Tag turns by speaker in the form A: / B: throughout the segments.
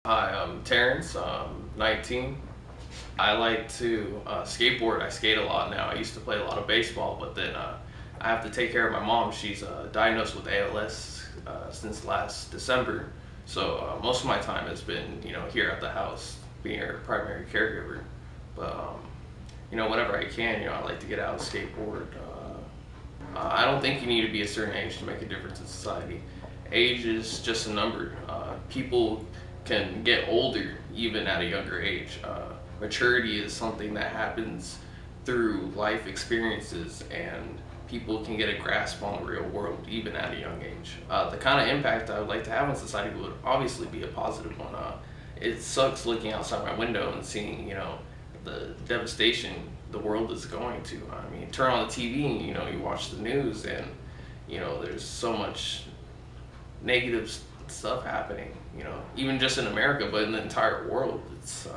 A: Hi, I'm Terrence. I'm 19. I like to skateboard. I skate a lot now. I used to play a lot of baseball, but then I have to take care of my mom. She's diagnosed with ALS since last December. So most of my time has been, here at the house, being her primary caregiver. But whenever I can, I like to get out and skateboard. I don't think you need to be a certain age to make a difference in society. Age is just a number. People can get older even at a younger age. Maturity is something that happens through life experiences, and people can get a grasp on the real world even at a young age. The kind of impact I would like to have on society would obviously be a positive one. It sucks looking outside my window and seeing, the devastation the world is going to. I mean, turn on the TV and, you watch the news and, there's so much negative stuff happening, even just in America, but in the entire world. It's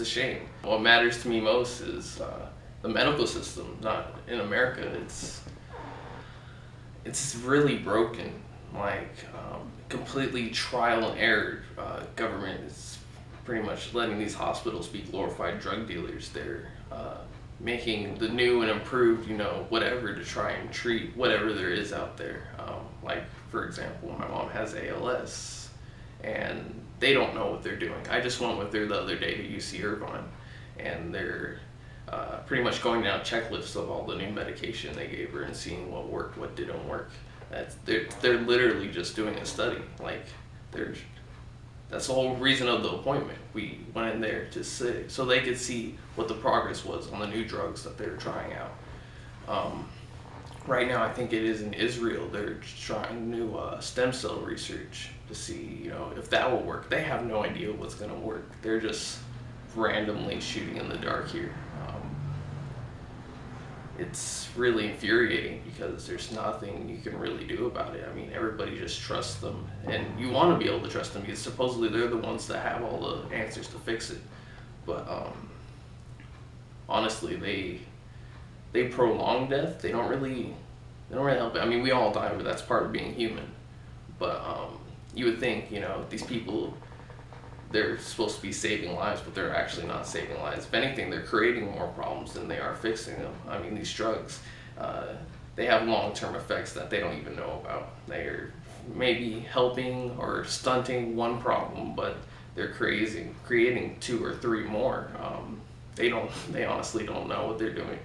A: a shame. What matters to me most is the medical system. Not in America. It's really broken. Like completely trial and error. Government is pretty much letting these hospitals be glorified drug dealers. They're making the new and improved, whatever to try and treat whatever there is out there. Like, for example, my mom has ALS, and they don't know what they're doing. I just went with her the other day to UC Irvine, and they're pretty much going down checklists of all the new medication they gave her and seeing what worked, what didn't work. They're literally just doing a study. Like, that's the whole reason of the appointment. We went in there to sit so they could see what the progress was on the new drugs that they're trying out. Right now, I think it is in Israel. They're trying new stem cell research to see, if that will work. They have no idea what's going to work. They're just randomly shooting in the dark here. It's really infuriating because there's nothing you can really do about it. I mean, everybody just trusts them, and you want to be able to trust them because supposedly they're the ones that have all the answers to fix it. But honestly, they prolong death. They don't really help it. I mean, we all die, but that's part of being human. But you would think, these people, they're supposed to be saving lives, but they're actually not saving lives. If anything, they're creating more problems than they are fixing them. I mean, these drugs, they have long-term effects that they don't even know about. They're maybe helping or stunting one problem, but they're creating 2 or 3 more. They honestly don't know what they're doing.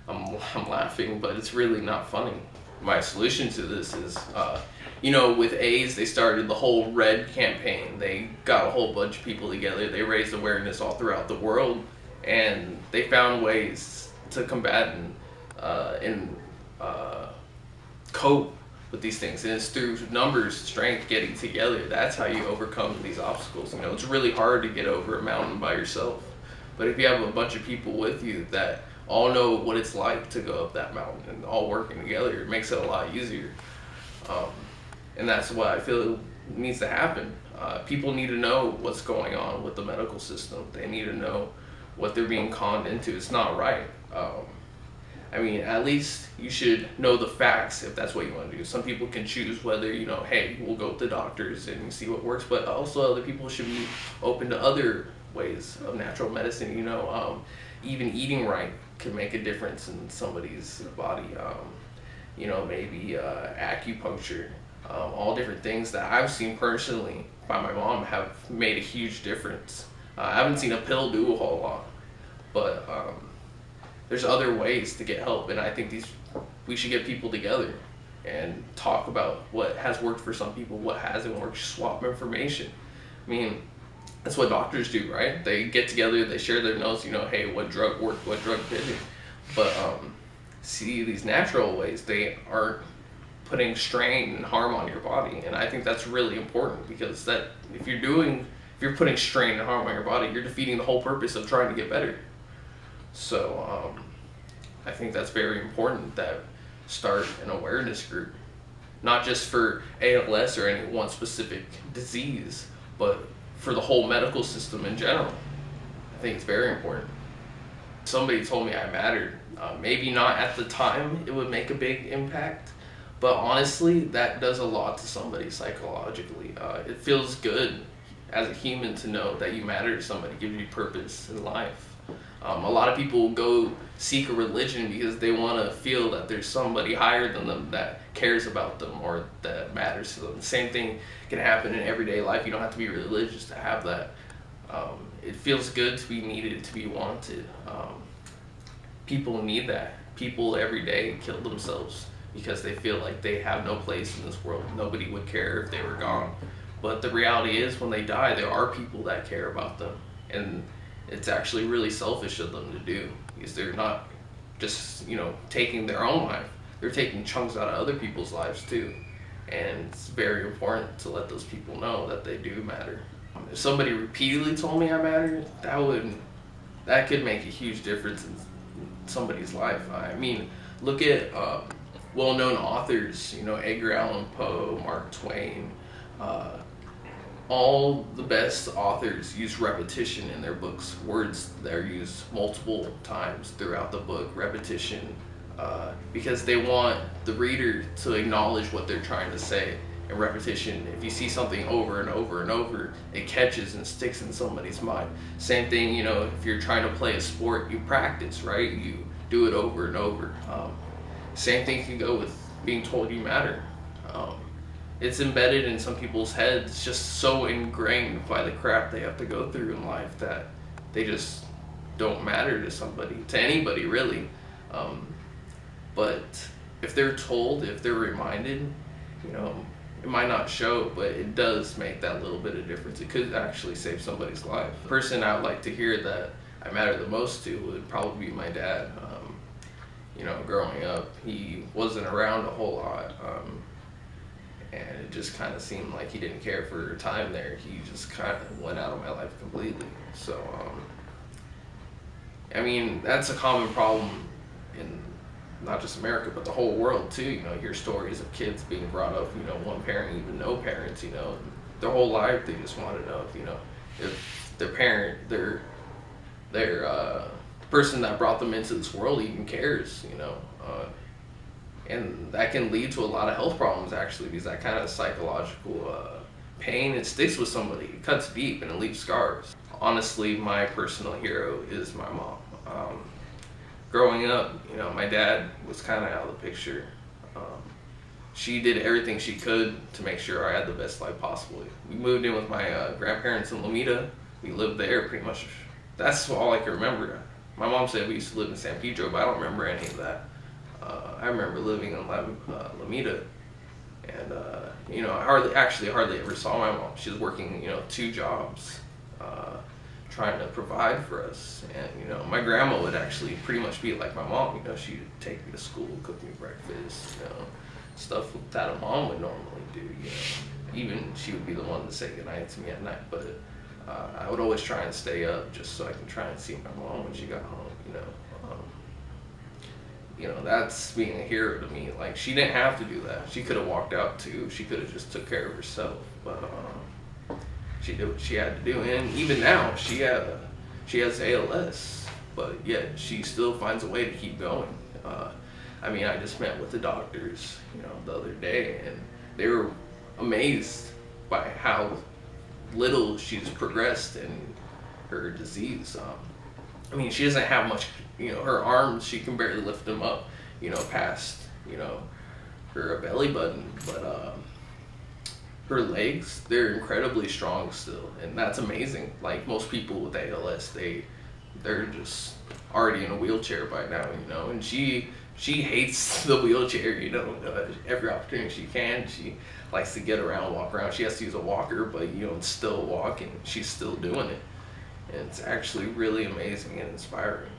A: I'm laughing, but it's really not funny. My solution to this is, with AIDS, they started the whole RED campaign. They got a whole bunch of people together. They raised awareness all throughout the world, and they found ways to combat and cope with these things. And it's through numbers, strength, getting together. That's how you overcome these obstacles. It's really hard to get over a mountain by yourself. But if you have a bunch of people with you that all know what it's like to go up that mountain and all working together, it makes it a lot easier. And that's what I feel needs to happen. People need to know what's going on with the medical system. They need to know what they're being conned into. It's not right. I mean, at least you should know the facts if that's what you want to do. Some people can choose whether, hey, we'll go with the doctors and see what works, but also other people should be open to other ways of natural medicine. Even eating right can make a difference in somebody's body. Maybe acupuncture, all different things that I've seen personally by my mom have made a huge difference. I haven't seen a pill do a whole lot, but there's other ways to get help, and I think we should get people together and talk about what has worked for some people, what hasn't worked, swap information. I mean, that's what doctors do, right? They get together, they share their notes, hey, what drug worked, what drug didn't. But see, these natural ways, they aren't putting strain and harm on your body. And I think that's really important, because if you're putting strain and harm on your body, you're defeating the whole purpose of trying to get better. So I think that's very important that start an awareness group, not just for ALS or any one specific disease, but for the whole medical system in general. I think it's very important. Somebody told me I mattered. Maybe not at the time it would make a big impact, But honestly, that does a lot to somebody psychologically. It feels good as a human to know that you matter to somebody, gives you purpose in life. A lot of people go seek a religion because they want to feel that there's somebody higher than them that cares about them or that matters to them. The same thing can happen in everyday life. You don't have to be religious to have that. It feels good to be needed, to be wanted. People need that. People every day kill themselves because they feel like they have no place in this world. Nobody would care if they were gone. But the reality is, when they die, there are people that care about them. And it's actually really selfish of them to do, because they're not just, taking their own life. They're taking chunks out of other people's lives too. And it's very important to let those people know that they do matter. If somebody repeatedly told me I mattered, that could make a huge difference in somebody's life. I mean, look at well-known authors, Edgar Allan Poe, Mark Twain. All the best authors use repetition in their books. Words that are used multiple times throughout the book, repetition, because they want the reader to acknowledge what they're trying to say. And repetition, if you see something over and over and over, it catches and sticks in somebody's mind. Same thing, if you're trying to play a sport, you practice, right? You do it over and over. Same thing can go with being told you matter. It's embedded in some people's heads. It's just so ingrained by the crap they have to go through in life that they just don't matter to somebody, to anybody really. But if they're told, if they're reminded, it might not show, but it does make that little bit of difference. It could actually save somebody's life. The person I would like to hear that I matter the most to would probably be my dad. Growing up, he wasn't around a whole lot. And it just kind of seemed like he didn't care for time there. He just kind of went out of my life completely. So, that's a common problem in not just America, but the whole world too. You hear stories of kids being brought up, one parent, even no parents, their whole life they just want to know if their parent, the person that brought them into this world even cares, and that can lead to a lot of health problems actually, because that kind of psychological pain, it sticks with somebody, it cuts deep and it leaves scars. Honestly, my personal hero is my mom. Growing up, my dad was kind of out of the picture. She did everything she could to make sure I had the best life possible. We moved in with my grandparents in Lomita. We lived there pretty much. That's all I can remember. My mom said we used to live in San Pedro, but I don't remember any of that. I remember living in Lomita, and I hardly ever saw my mom. She was working 2 jobs, trying to provide for us. And my grandma would actually pretty much be like my mom. She'd take me to school, cook me breakfast, stuff that a mom would normally do. Even she would be the one to say goodnight to me at night, but I would always try and stay up just so I can try and see my mom when she got home. That's being a hero to me. Like, she didn't have to do that. She could have walked out too. She could have just took care of herself. But she did what she had to do. And even now, she has ALS, but yet she still finds a way to keep going. I just met with the doctors, the other day, and they were amazed by how little she's progressed in her disease. She doesn't have much, her arms, she can barely lift them up, past, her belly button, but her legs, they're incredibly strong still, and that's amazing. Like, most people with ALS, they're just already in a wheelchair by now, and she hates the wheelchair, every opportunity she can. She likes to get around, walk around. She has to use a walker, but it's still walking. She's still doing it. And it's actually really amazing and inspiring.